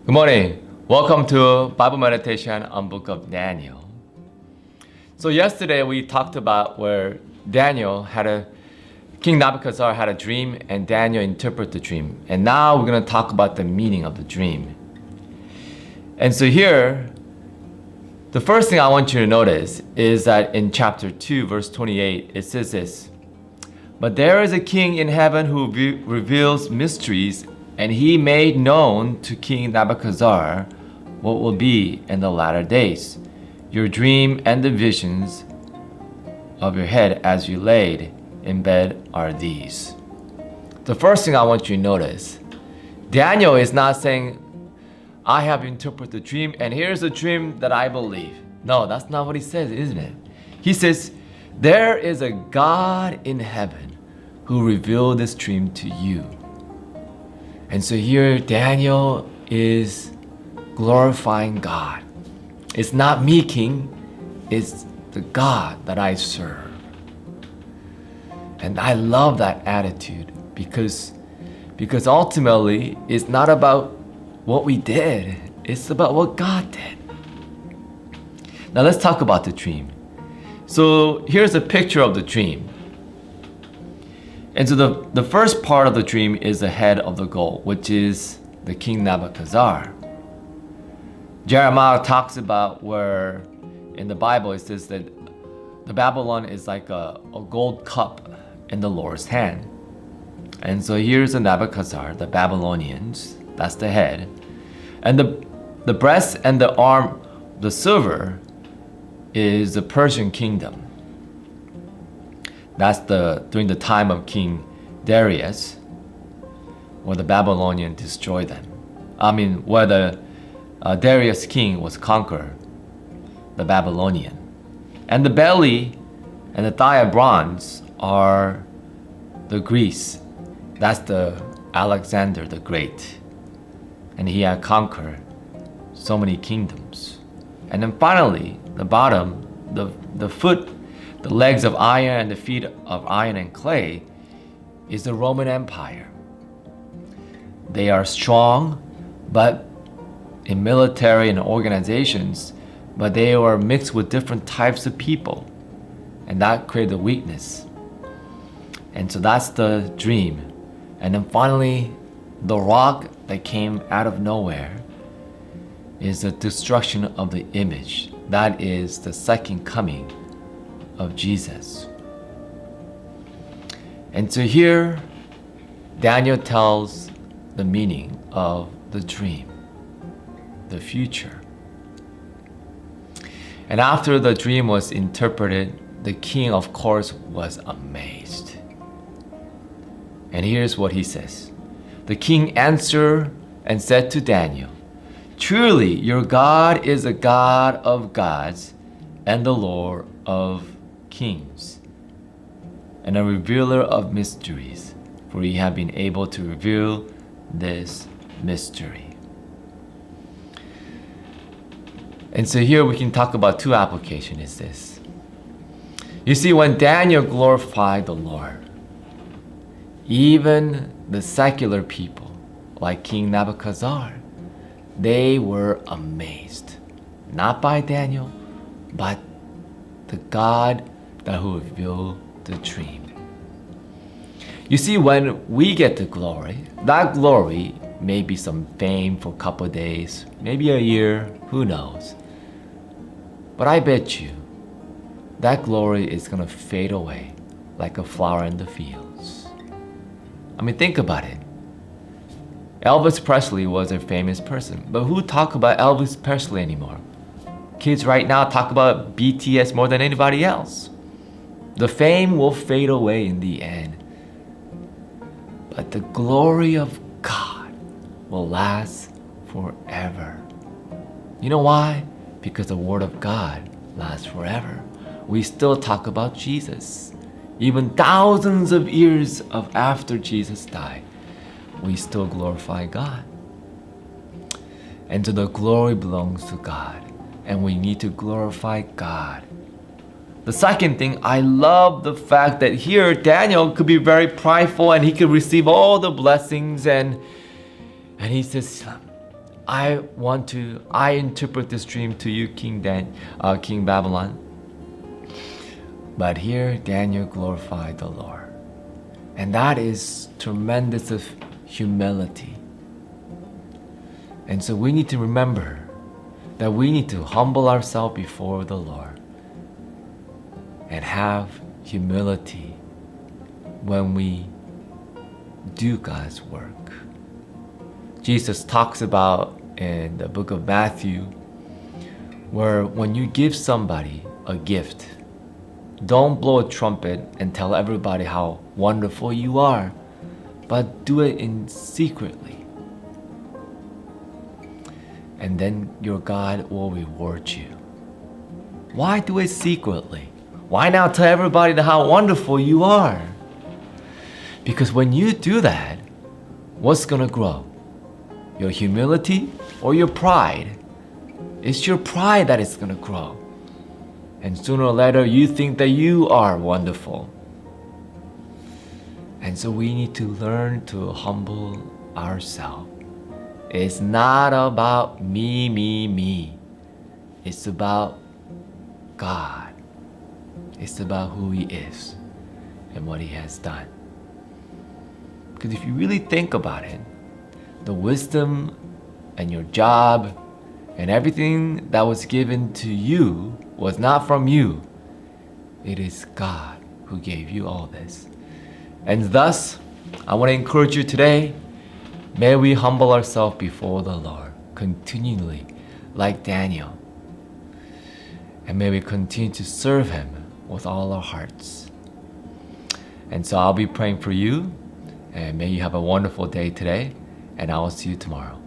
Good morning. Welcome to Bible meditation on Book of Daniel. So yesterday we talked about where King Nebuchadnezzar had a dream and Daniel interpreted the dream. And now we're going to talk about the meaning of the dream. And so here, the first thing I want you to notice is that in chapter 2, verse 28, it says this: "But there is a king in heaven who reveals mysteries, and he made known to King Nebuchadnezzar what will be in the latter days. Your dream and the visions of your head as you laid in bed are these." The first thing I want you to notice, Daniel is not saying, "I have interpreted the dream and here's the dream that I believe." No, that's not what he says, isn't it? He says, there is a God in heaven who revealed this dream to you. And so here Daniel is glorifying God. It's not me, king, it's the God that I serve. And I love that attitude because ultimately it's not about what we did, it's about what God did. Now let's talk about the dream. So here's a picture of the dream. And so the first part of the dream is the head of the gold, which is the King Nebuchadnezzar. Jeremiah talks about where in the Bible it says that the Babylon is like a gold cup in the Lord's hand. And so here's the Nebuchadnezzar, the Babylonians, that's the head. And the breast and the arm, the silver, is the Persian kingdom. That's during the time of King Darius, where the Babylonians destroyed them. Where the Darius king was conquered, the Babylonian. And the belly and the thigh of bronze are the Greece. That's the Alexander the Great. And he had conquered so many kingdoms. And then finally, the bottom, the foot, the legs of iron and the feet of iron and clay is the Roman Empire. They are strong, but in military and organizations, but they were mixed with different types of people. And that created a weakness. And so that's the dream. And then finally, the rock that came out of nowhere is the destruction of the image. That is the second coming of Jesus. And so here, Daniel tells the meaning of the dream, the future. And after the dream was interpreted, the king, of course, was amazed. And here's what he says. The king answered and said to Daniel, "Truly, your God is a God of gods and the Lord of kings, and a revealer of mysteries, for you have been able to reveal this mystery." And so here we can talk about two applications is this. You see, when Daniel glorified the Lord, even the secular people like King Nebuchadnezzar, they were amazed. Not by Daniel, but the God who revealed the dream. You see, when we get the glory, that glory may be some fame for a couple of days, maybe a year, who knows. But I bet you that glory is going to fade away like a flower in the fields. Think about it. Elvis Presley was a famous person, but who talk about Elvis Presley anymore? Kids right now talk about BTS more than anybody else. The fame will fade away in the end, but the glory of God will last forever. You know why? Because the Word of God lasts forever. We still talk about Jesus. Even thousands of years after Jesus died, we still glorify God. And so the glory belongs to God, and we need to glorify God. The second thing, I love the fact that here Daniel could be very prideful and he could receive all the blessings, and he says, I interpret this dream to you, King Babylon. But here Daniel glorified the Lord. And that is tremendous of humility. And so we need to remember that we need to humble ourselves before the Lord and have humility when we do God's work. Jesus talks about in the book of Matthew where when you give somebody a gift, don't blow a trumpet and tell everybody how wonderful you are, but do it in secretly. And then your God will reward you. Why do it secretly? Why not tell everybody how wonderful you are? Because when you do that, what's gonna grow? Your humility or your pride? It's your pride that is gonna grow. And sooner or later, you think that you are wonderful. And so we need to learn to humble ourselves. It's not about me. It's about God. It's about who He is and what He has done. Because if you really think about it, the wisdom and your job and everything that was given to you was not from you. It is God who gave you all this. And thus, I want to encourage you today, may we humble ourselves before the Lord continually, like Daniel. And may we continue to serve Him with all our hearts. And so I'll be praying for you, and may you have a wonderful day today, and I will see you tomorrow.